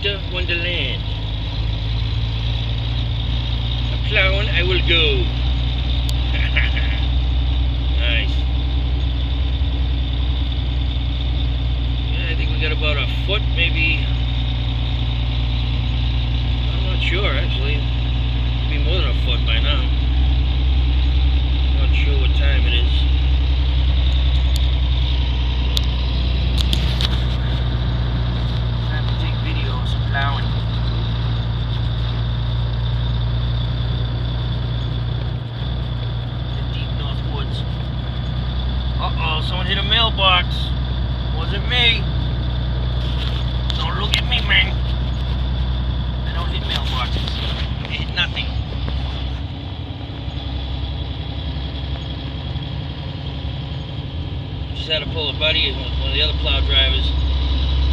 Winter Wonderland. A plowing I will go. Nice. Yeah, I think we got about a foot, maybe. I'm not sure actually. Maybe more than a foot by now. Not sure what time it is. Time to take video of some plowing. The deep north woods. Uh-oh, someone hit a mailbox. Wasn't me. Don't look at me, man. I don't hit mailboxes. I hit nothing. Just had to pull a buddy, one of the other plow drivers,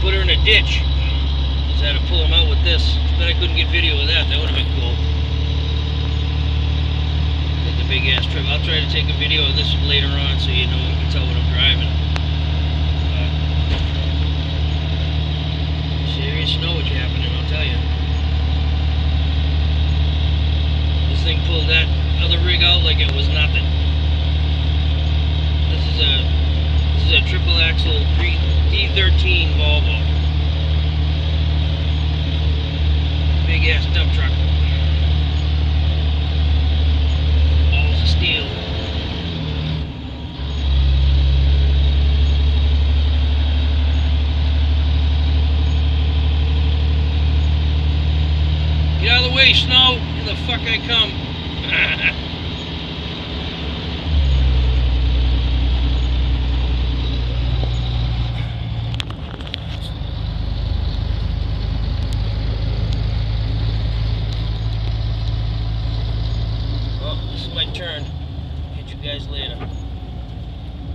put her in a ditch. Just had to pull him out with this. Bet I couldn't get video of that. That would have been cool. Take a big ass trip. I'll try to take a video of this later on so you know, you can tell what I'm driving. Serious snowage happening, I'll tell you. This thing pulled that other rig out like it was nothing. This is a triple axle D13 Volvo. Big ass dump truck. Balls of steel. Get out of the way, snow! Here the fuck I come. Well, this is my turn. Catch you guys later.